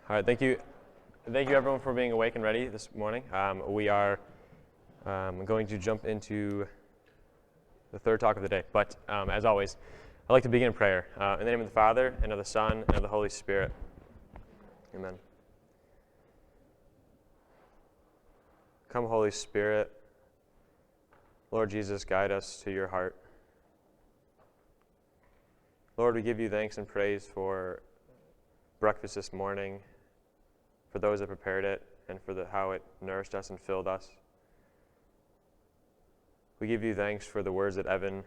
All right, thank you everyone for being awake and ready this morning. We are going to jump into the third talk of the day, but as always, I'd like to begin in prayer. In the name of the Father, and of the Son, and of the Holy Spirit. Amen. Come, Holy Spirit. Lord Jesus, guide us to your heart. Lord, we give you thanks and praise for breakfast this morning, for those that prepared it, and for how it nourished us and filled us. We give you thanks for the words that Evan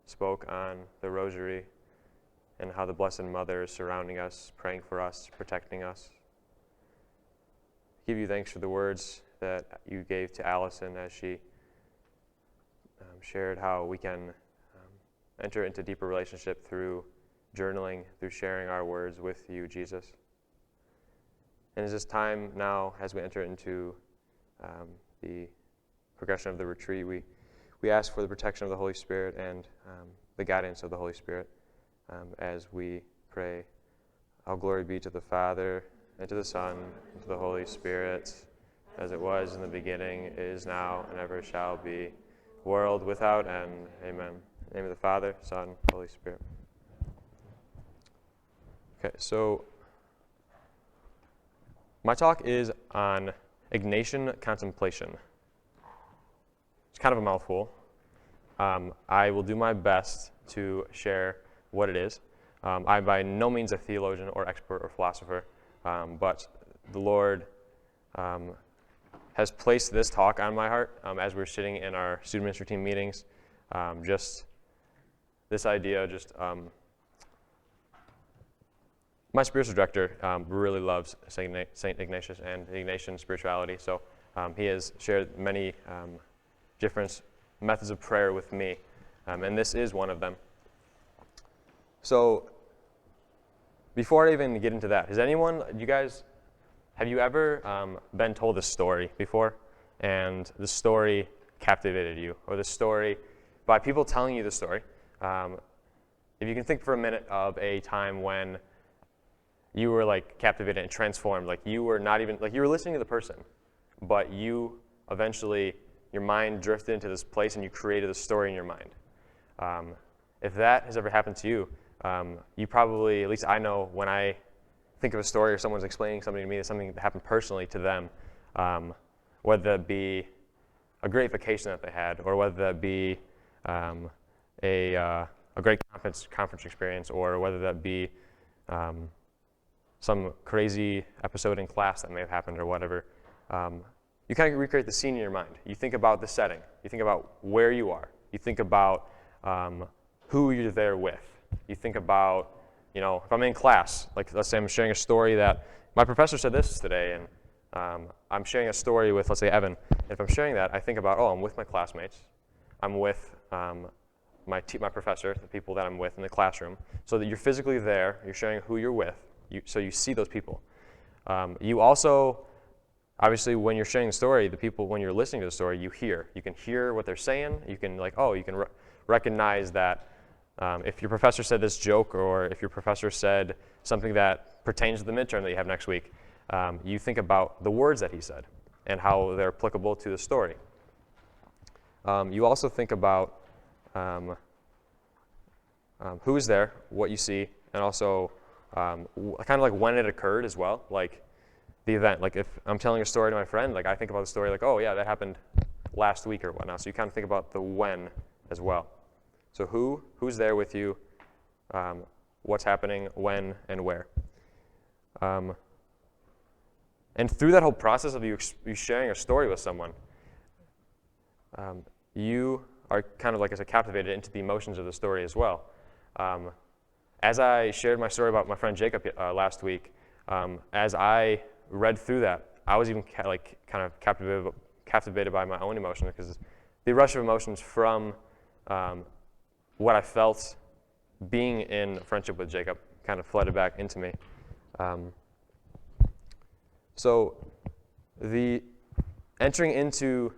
spoke on the rosary and how the Blessed Mother is surrounding us, praying for us, protecting us. We give you thanks for the words that you gave to Allison as she shared how we can enter into deeper relationship through journaling, through sharing our words with you, Jesus. And it's this time now, as we enter into the progression of the retreat, we ask for the protection of the Holy Spirit and the guidance of the Holy Spirit as we pray. All glory be to the Father, and to the Son, and to the Holy Spirit, as it was in the beginning, is now, and ever shall be, world without end. Amen. In the name of the Father, Son, Holy Spirit. Okay, so my talk is on Ignatian Contemplation. It's kind of a mouthful. I will do my best to share what it is. I'm by no means a theologian or expert or philosopher, but the Lord has placed this talk on my heart as we're sitting in our student ministry team meetings. Just this idea, my spiritual director really loves St. Ignatius and Ignatian spirituality, so he has shared many different methods of prayer with me, and this is one of them. So, before I even get into that, have you ever been told a story before, and the story captivated you, or the story, by people telling you the story? If you can think for a minute of a time when you were captivated and transformed, you were listening to the person, but you eventually, your mind drifted into this place and you created a story in your mind. If that has ever happened to you, you probably, at least I know when I think of a story or someone's explaining something to me, that's something that happened personally to them, whether that be a great vacation that they had, or whether that be a great conference experience, or whether that be some crazy episode in class that may have happened, or whatever. You kind of recreate the scene in your mind. You think about the setting. You think about where you are. You think about who you're there with. You think about, if I'm in class, let's say I'm sharing a story that my professor said this today, and I'm sharing a story with, let's say, Evan. If I'm sharing that, I think about, I'm with my classmates. I'm with my professor, the people that I'm with in the classroom, so that you're physically there. You're sharing who you're with, so you see those people. You also, obviously, when you're sharing the story, the people, when you're listening to the story, you hear. You can hear what they're saying. You can recognize that if your professor said this joke, or if your professor said something that pertains to the midterm that you have next week, you think about the words that he said and how they're applicable to the story. You also think about who is there, what you see, and also kind of when it occurred as well, the event. If I'm telling a story to my friend, I think about the story that happened last week or whatnot. So you kind of think about the when as well. So who's there with you, what's happening, when, and where. And through that whole process of you sharing a story with someone, you are kind of, captivated into the emotions of the story as well. As I shared my story about my friend Jacob last week, as I read through that, I was even kind of captivated by my own emotions, because the rush of emotions from what I felt being in friendship with Jacob kind of flooded back into me. So the entering into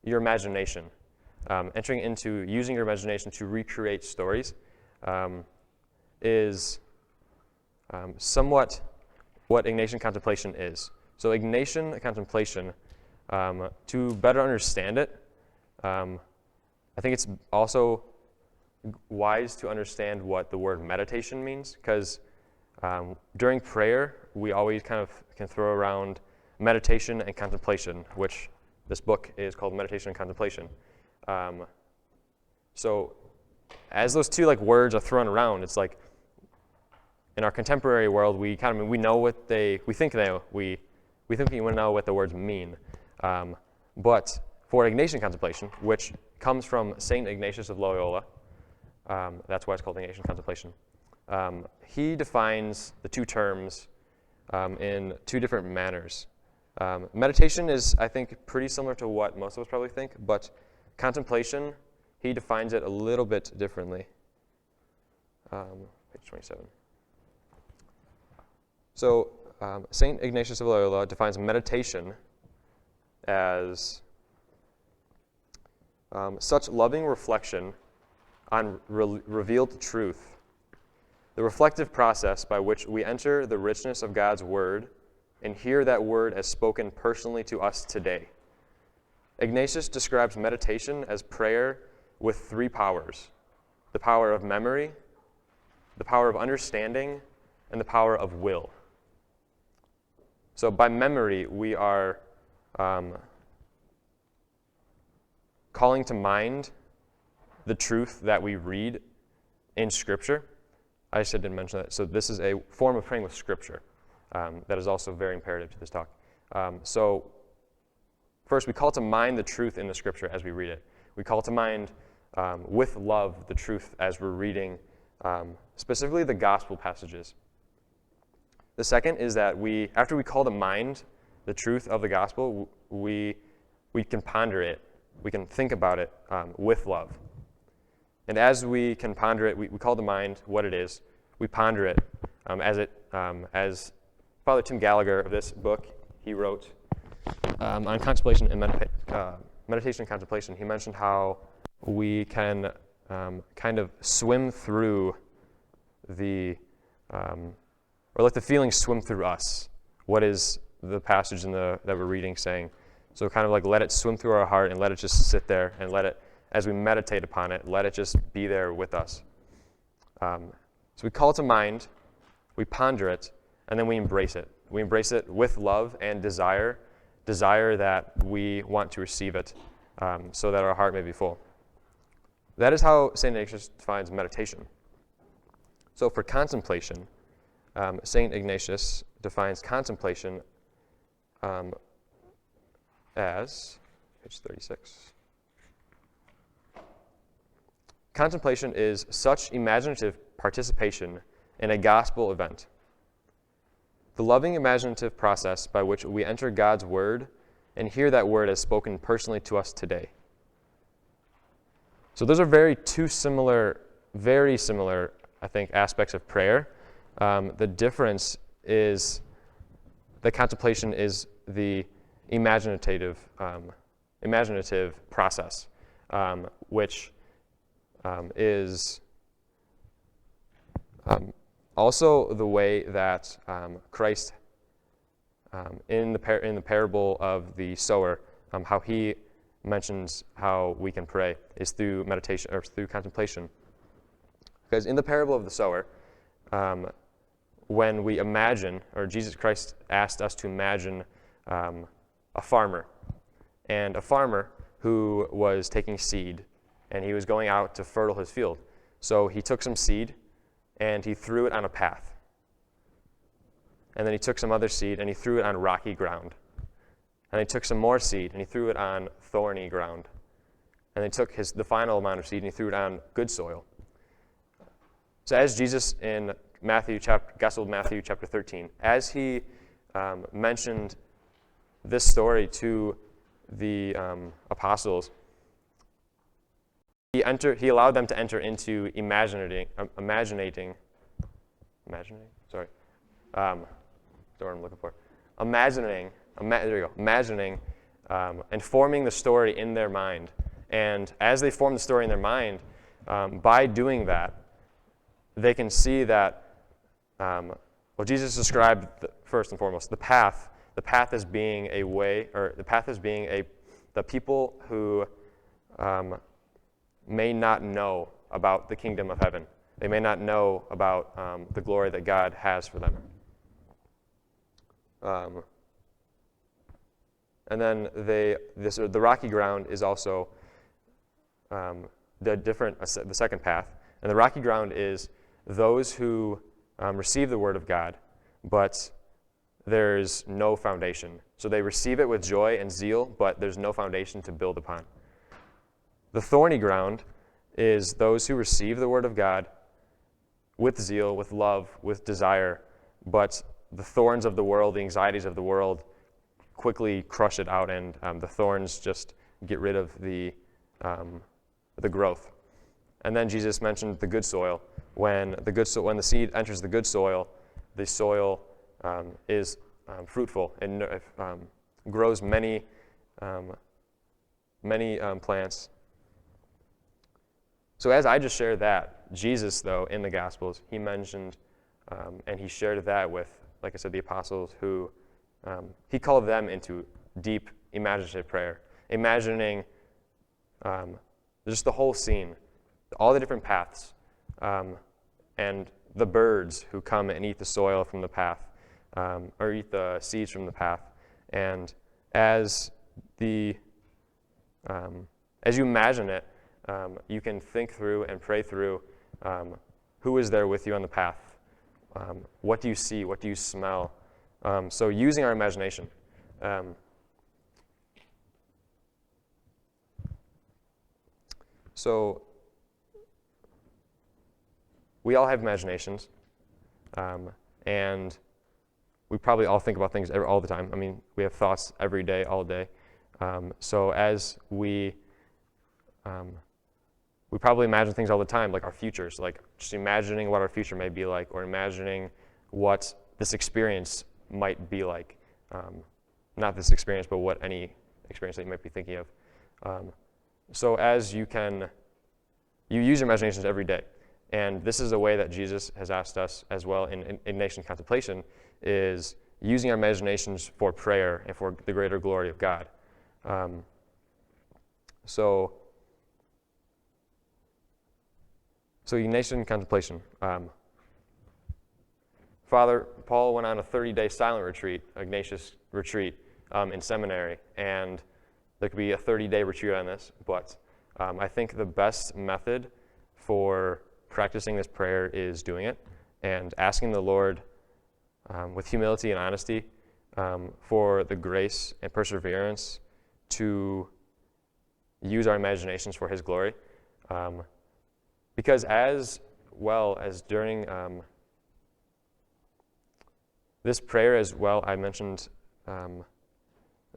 your imagination, entering into using your imagination to recreate stories is somewhat what Ignatian Contemplation is. So Ignatian Contemplation, to better understand it, I think it's also wise to understand what the word meditation means, because during prayer, we always kind of can throw around meditation and contemplation, which this book is called Meditation and Contemplation. So as those two words are thrown around, it's like in our contemporary world, we know what we think we know what the words mean. But for Ignatian Contemplation, which comes from Saint Ignatius of Loyola, that's why it's called Ignatian Contemplation, he defines the two terms in two different manners. Meditation is, I think, pretty similar to what most of us probably think, but contemplation, he defines it a little bit differently. Page 27. So St. Ignatius of Loyola defines meditation as such loving reflection on revealed truth, the reflective process by which we enter the richness of God's Word and hear that Word as spoken personally to us today. Ignatius describes meditation as prayer with three powers: the power of memory, the power of understanding, and the power of will. So by memory, we are calling to mind the truth that we read in Scripture. I just didn't mention that. So this is a form of praying with Scripture that is also very imperative to this talk. So first, we call to mind the truth in the Scripture as we read it. We call to mind with love the truth as we're reading specifically the gospel passages. The second is that after we call to mind the truth of the gospel, we can ponder it. We can think about it with love. And as we can ponder it, we call to mind what it is. We ponder it as Father Tim Gallagher of this book, he wrote on contemplation and meditation and contemplation. He mentioned how we can kind of swim through or let the feelings swim through us. What is the passage that we're reading saying? So kind of let it swim through our heart and let it just sit there and let it, as we meditate upon it, let it just be there with us. So we call it to mind, we ponder it, and then we embrace it. We embrace it with love and desire that we want to receive it so that our heart may be full. That is how St. Ignatius defines meditation. So for contemplation, St. Ignatius defines contemplation as, page 36. Contemplation is such imaginative participation in a gospel event. The loving imaginative process by which we enter God's Word and hear that Word as spoken personally to us today. So those are very similar, I think, aspects of prayer. The difference is the contemplation is the imaginative process, which is also the way that Christ, in the parable of the sower, how he mentions how we can pray is through meditation or through contemplation. Because in the parable of the sower, when we imagine, or Jesus Christ asked us to imagine a farmer, and a farmer who was taking seed, and he was going out to fertile his field. So he took some seed, and he threw it on a path. And then he took some other seed, and he threw it on rocky ground. And he took some more seed, and he threw it on thorny ground. And he took the final amount of seed, and he threw it on good soil. So as Jesus in Gospel of Matthew chapter 13, as he mentioned this story to the apostles, he allowed them to enter into imagining and forming the story in their mind. And as they form the story in their mind, by doing that, they can see that Well, Jesus described, first and foremost, the path as being a way, or the path as being the people who may not know about the kingdom of heaven. They may not know about the glory that God has for them. And then the rocky ground is also the second path. And the rocky ground is those who receive the word of God, but there's no foundation. So they receive it with joy and zeal, but there's no foundation to build upon. The thorny ground is those who receive the word of God with zeal, with love, with desire, but the thorns of the world, the anxieties of the world quickly crush it out, and the thorns just get rid of the growth. And then Jesus mentioned the good soil. When the seed enters the good soil, the soil is fruitful and grows many plants. So as I just shared that, Jesus, though, in the Gospels, he mentioned and he shared that with, like I said, the apostles who he called them into deep imaginative prayer, imagining just the whole scene, all the different paths, and the birds who come and eat the soil from the path, or eat the seeds from the path. And as you imagine it, you can think through and pray through who is there with you on the path. What do you see? What do you smell? So using our imagination. So we all have imaginations, and we probably all think about things all the time. I mean, we have thoughts every day, all day. So as we probably imagine things all the time, like our futures, like just imagining what our future may be like, or imagining what this experience might be like. Not this experience, but what any experience that you might be thinking of. So as you use your imaginations every day. And this is a way that Jesus has asked us as well in Ignatian Contemplation, is using our imaginations for prayer and for the greater glory of God. So Ignatian Contemplation. Father Paul went on a 30-day silent retreat, Ignatius retreat, in seminary, and there could be a 30-day retreat on this, but I think the best method for practicing this prayer is doing it and asking the Lord with humility and honesty for the grace and perseverance to use our imaginations for His glory. Because as well as during this prayer as well, I mentioned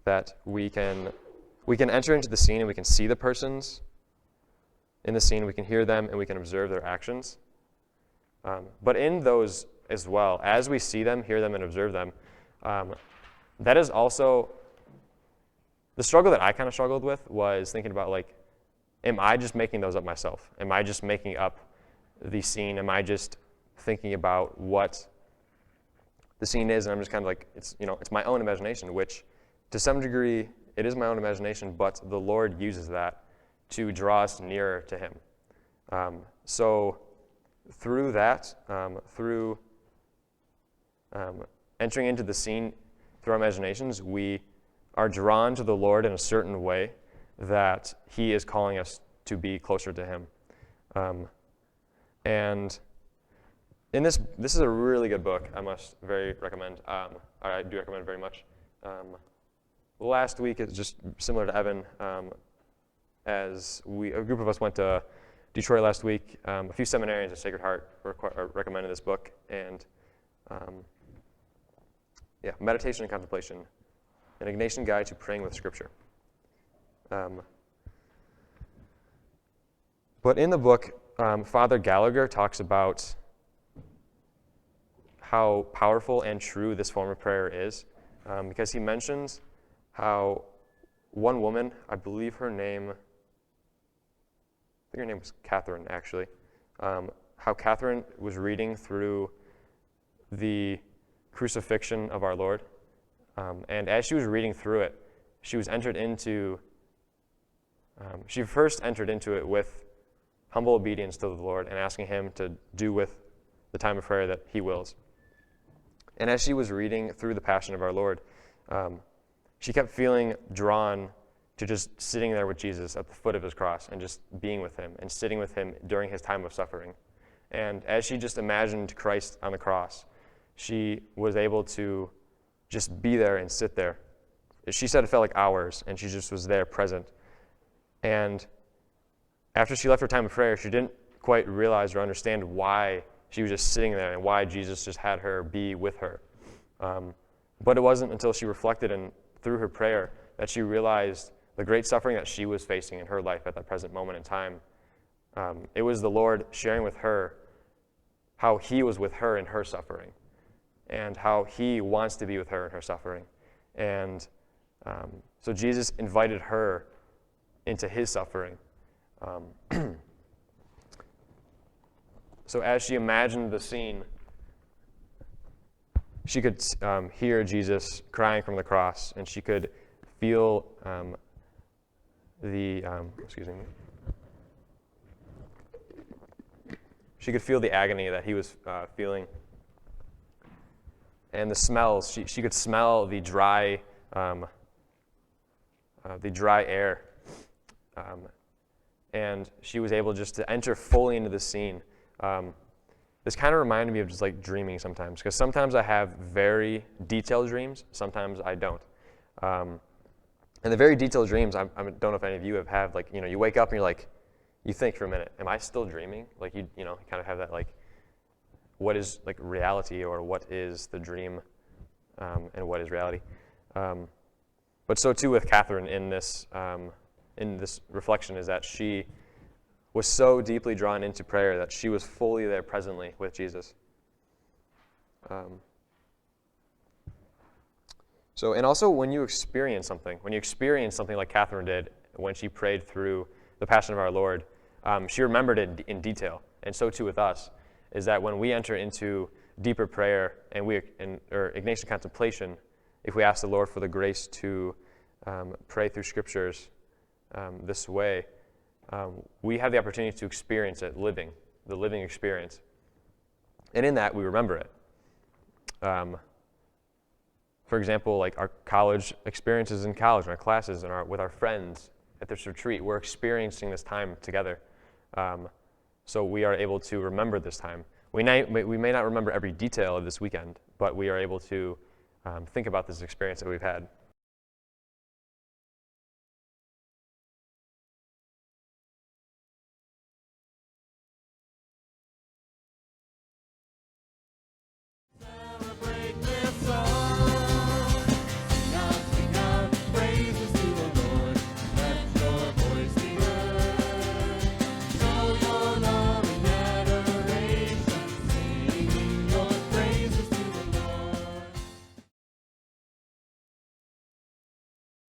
that we can enter into the scene and we can see the persons in the scene, we can hear them, and we can observe their actions. But in those as well, as we see them, hear them, and observe them, that is also the struggle that I kind of struggled with, was thinking about, like, am I just making those up myself? Am I just making up the scene? Am I just thinking about what the scene is, and I'm just kind of like, it's my own imagination, which to some degree it is my own imagination, but the Lord uses that to draw us nearer to Him. So through that, through entering into the scene through our imaginations, we are drawn to the Lord in a certain way that He is calling us to be closer to Him. And in this is a really good book. I must very recommend. I do recommend very much. Last week is just similar to Evan. As a group of us went to Detroit last week, a few seminarians at Sacred Heart recommended this book, and Meditation and Contemplation, an Ignatian Guide to Praying with Scripture. But in the book, Father Gallagher talks about how powerful and true this form of prayer is, because he mentions how one woman, I believe her name was Catherine, actually, how Catherine was reading through the crucifixion of our Lord. And as she was reading through it, she first entered into it with humble obedience to the Lord and asking him to do with the time of prayer that he wills. And as she was reading through the Passion of our Lord, she kept feeling drawn to just sitting there with Jesus at the foot of his cross and just being with him and sitting with him during his time of suffering. And as she just imagined Christ on the cross, she was able to just be there and sit there. She said it felt like hours, and she just was there present. And after she left her time of prayer, she didn't quite realize or understand why she was just sitting there and why Jesus just had her be with her. But it wasn't until she reflected and through her prayer that she realized the great suffering that she was facing in her life at that present moment in time. It was the Lord sharing with her how he was with her in her suffering and how he wants to be with her in her suffering. And so Jesus invited her into his suffering. So as she imagined the scene, she could hear Jesus crying from the cross, and she could feel she could feel the agony that he was feeling. And the smells, she could smell the dry air. And she was able just to enter fully into the scene. This kind of reminded me of just like dreaming sometimes, because sometimes I have very detailed dreams, sometimes I don't. And the very detailed dreams, I don't know if any of you have had, like, you wake up and you're like, you think for a minute, am I still dreaming? Like, you kind of have that, like, what is, like, reality, or what is the dream, and what is reality? But so too with Catherine in this reflection is that she was so deeply drawn into prayer that she was fully there presently with Jesus. And also when you experience something like Catherine did when she prayed through the Passion of our Lord, she remembered it in detail. And so too with us, is that when we enter into deeper prayer or Ignatian Contemplation, if we ask the Lord for the grace to pray through scriptures this way, we have the opportunity to experience it, the living experience. And in that, we remember it. For example, like our college experiences in college, in our classes, and with our friends at this retreat, we're experiencing this time together. So we are able to remember this time. We may not remember every detail of this weekend, but we are able to think about this experience that we've had.